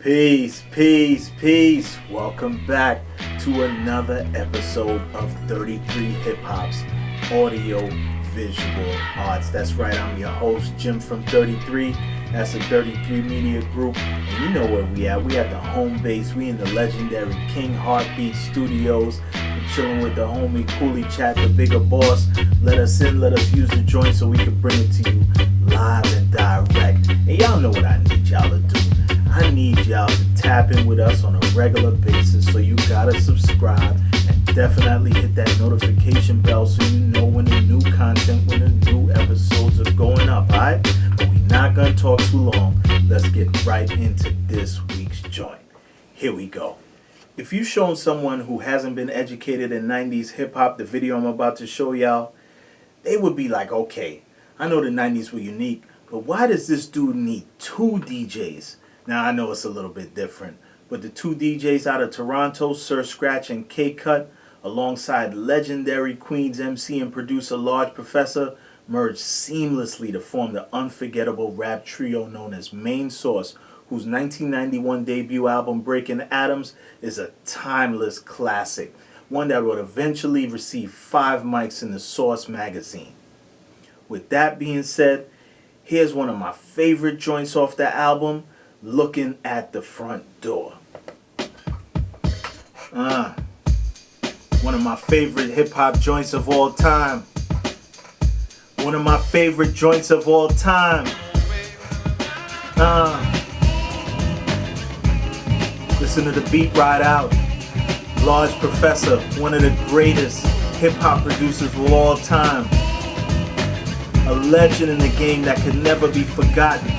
Peace, peace, peace. Welcome back to another episode of 33 Hip Hop's Audio Visual Arts. That's right, I'm your host, Jim from 33. That's the 33 Media Group. And you know where we at. We at the home base. We in the legendary King Heartbeat Studios. We're chilling with the homie Coolie Chat, the bigger boss. Let us in, let us use the joint so we can bring it to you live and direct. And y'all know what I need y'all to do. I need y'all to tap in with us on a regular basis, so you gotta subscribe and definitely hit that notification bell so you know when the new content, when the new episodes are going up, alright? But we're not gonna talk too long. Let's get right into this week's joint. Here we go. If you've shown someone who hasn't been educated in 90s hip-hop the video I'm about to show y'all, they would be like, okay, I know the 90s were unique, but why does this dude need two DJs? Now, I know it's a little bit different, but the two DJs out of Toronto, Sir Scratch and K-Cut, alongside legendary Queens MC and producer Large Professor, merged seamlessly to form the unforgettable rap trio known as Main Source, whose 1991 debut album Breaking Atoms is a timeless classic, one that would eventually receive 5 mics in the Source magazine. With that being said, here's one of my favorite joints off the album, Looking at the Front Door. One of my favorite hip-hop joints of all time. One of my favorite joints of all time. Listen to the beat ride out. Large Professor, one of the greatest hip-hop producers of all time. A legend in the game that could never be forgotten.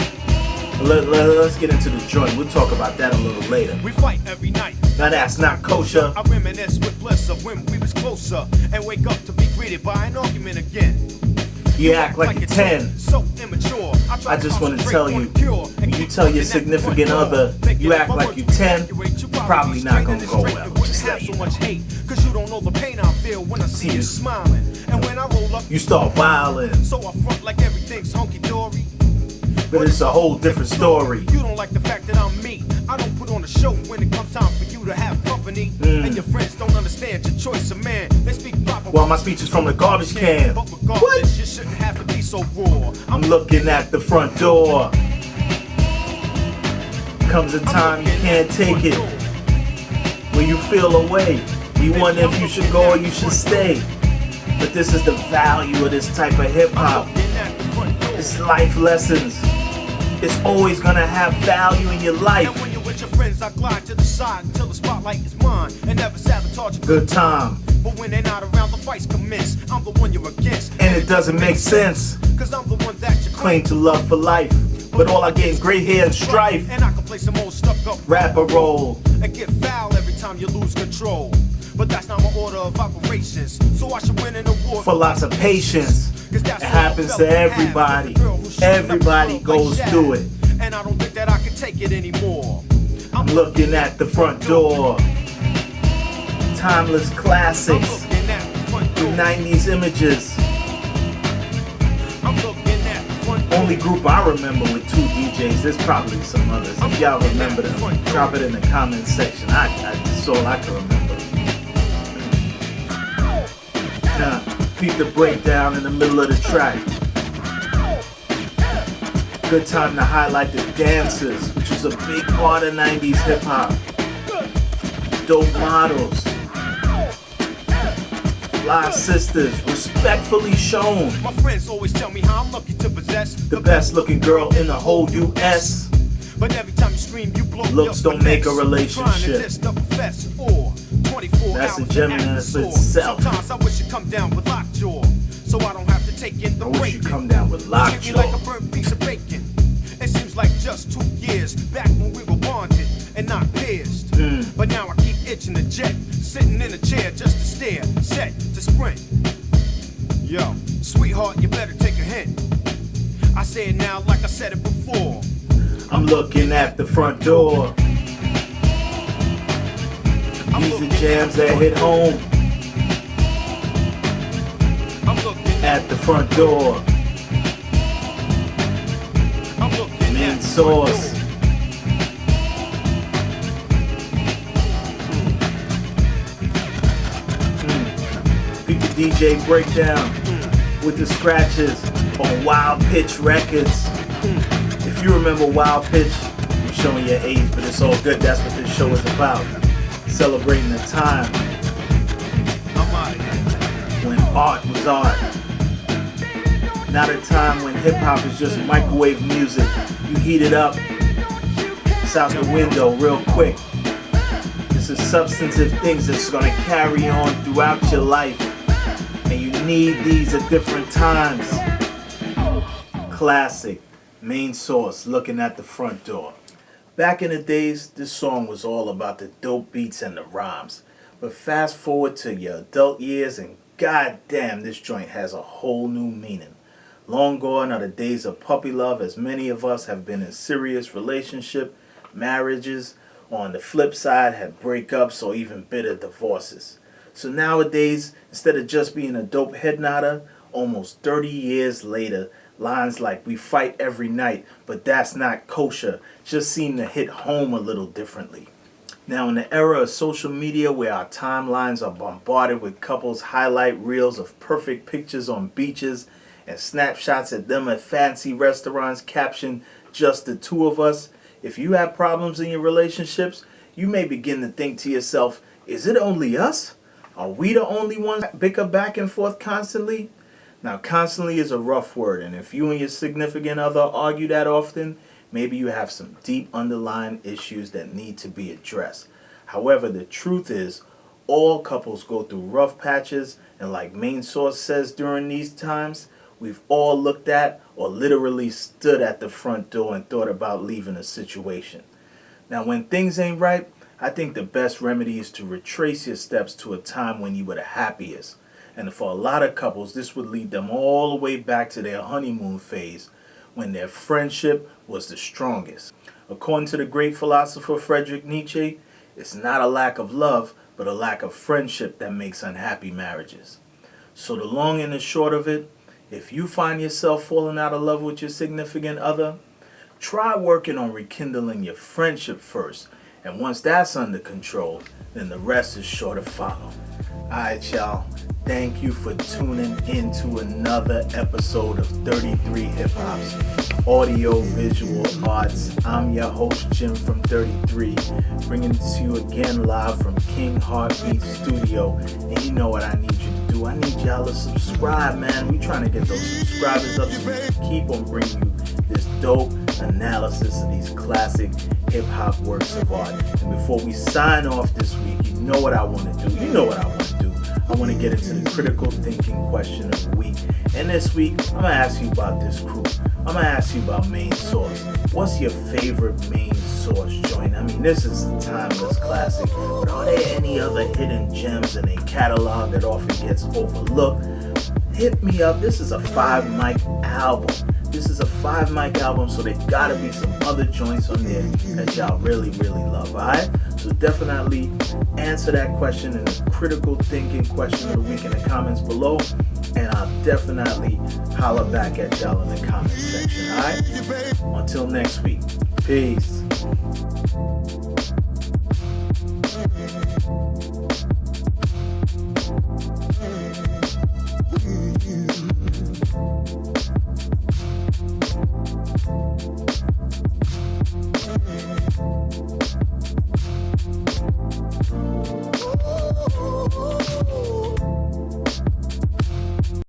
Let's get into the joint. We'll talk about that a little later. We fight every night. Now that's not kosher. I reminisce with bliss of when we was closer and wake up to be greeted by an argument again. You act like a 10. So immature. I just want to tell you, when you tell your significant other you act like you 10, it's probably not going to go well. Just let you know. Cause you don't know the pain I feel when I see you smiling. And when I roll up, you start wilding. So I front like everything's hunky-dory. But it's a whole different story. You don't like the fact that I'm me. I don't put on a show when it comes time for you to have company. And your friends don't understand your choice of man. They speak proper. Well, my speech is from the garbage can. But regardless, you shouldn't have to be so raw. I'm looking at the front door. Comes a time you can't take it. When you feel away, you wonder if you should go or you should stay. But this is the value of this type of hip hop. It's life lessons. It's always gonna have value in your life. And when you're with your friends, I glide to the side until the spotlight is mine and never sabotage a good time. But when they're not around, the fights commence. I'm the one you're against, and it doesn't make sense. Cause I'm the one that you claim to love for life, but all I get is gray hair and strife. And I can play some old stuck up rapper role and get foul every time you lose control. But that's not my order of operations. So I should win an award for lots of patience. It happens to everybody. Everybody goes through it. And I don't think that I can take it anymore. I'm looking at the front door. Timeless classics. The 90s images. Only group I remember with two DJs. There's probably some others. If y'all remember them, drop it in the comments section. That's all I can remember. Peep the breakdown in the middle of the track. Good time to highlight the dancers, which is a big part of 90s hip hop. Dope models. Fly sisters, respectfully shown. My friends always tell me how I'm lucky to possess the best looking girl in the whole US. But every time you scream, you blow. Looks don't make a relationship. That's a gem in itself. Sometimes I wish you come down with lockjaw, so I don't have to take in the break. I wish you come down with lockjaw. Like a burnt piece of bacon. It seems like just 2 years back when we were bonded and not pierced. But now I keep itching the jet, sitting in a chair just to stare, set to sprint. Yo, sweetheart, you better take a hint. I say it now like I said it before. I'm looking at the front door. These are jams that hit home. I'm looking at the front door. I'm looking Main Source. DJ Breakdown with the scratches on Wild Pitch Records. If you remember Wild Pitch, you're showing your age, but it's all good. That's what this show is about. Celebrating the time when art was art. Not a time when hip-hop is just microwave music. You heat it up, it's out the window real quick. This is substantive things that's going to carry on throughout your life. And you need these at different times. Classic, Main Source, Looking at the Front Door. Back in the days, this song was all about the dope beats and the rhymes. But fast forward to your adult years and goddamn, this joint has a whole new meaning. Long gone are the days of puppy love, as many of us have been in serious relationship, marriages, on the flip side had breakups or even bitter divorces. So nowadays, instead of just being a dope head nodder, almost 30 years later, lines like "we fight every night, but that's not kosher" just seem to hit home a little differently. Now, in the era of social media where our timelines are bombarded with couples highlight reels of perfect pictures on beaches and snapshots at them at fancy restaurants captioned "just the two of us," if you have problems in your relationships, you may begin to think to yourself, is it only us? Are we the only ones that bicker back and forth constantly? Now, constantly is a rough word, and if you and your significant other argue that often, maybe you have some deep underlying issues that need to be addressed. However, the truth is, all couples go through rough patches, and like Main Source says during these times, we've all looked at or literally stood at the front door and thought about leaving a situation. Now, when things ain't right, I think the best remedy is to retrace your steps to a time when you were the happiest. And for a lot of couples, this would lead them all the way back to their honeymoon phase when their friendship was the strongest. According to the great philosopher Friedrich Nietzsche, it's not a lack of love, but a lack of friendship that makes unhappy marriages. So the long and the short of it, if you find yourself falling out of love with your significant other, try working on rekindling your friendship first. And once that's under control, then the rest is sure to follow. Alright, y'all. Thank you for tuning in to another episode of 33 Hip Hops Audio Visual Arts. I'm your host, Jim from 33, bringing it to you again live from King Heartbeat Studio. And you know what I need you to do. I need y'all to subscribe, man. We trying to get those subscribers up so we can keep on bringing you this dope analysis of these classic hip-hop works of art. And before we sign off this week, you know what I want to do. You know what I want to do. I want to get into the critical thinking question of the week. And this week, I'm going to ask you about this crew. I'm going to ask you about Main Source. What's your favorite Main Source joint? I mean, this is a timeless classic. But are there any other hidden gems in a catalog that often gets overlooked? Hit me up. This is a 5-mic album. This is a 5-mic album, so there gotta be some other joints on there that y'all really, really love, alright? So definitely answer that question in the critical thinking question of the week in the comments below, and I'll definitely holler back at y'all in the comment section, alright? Until next week, peace.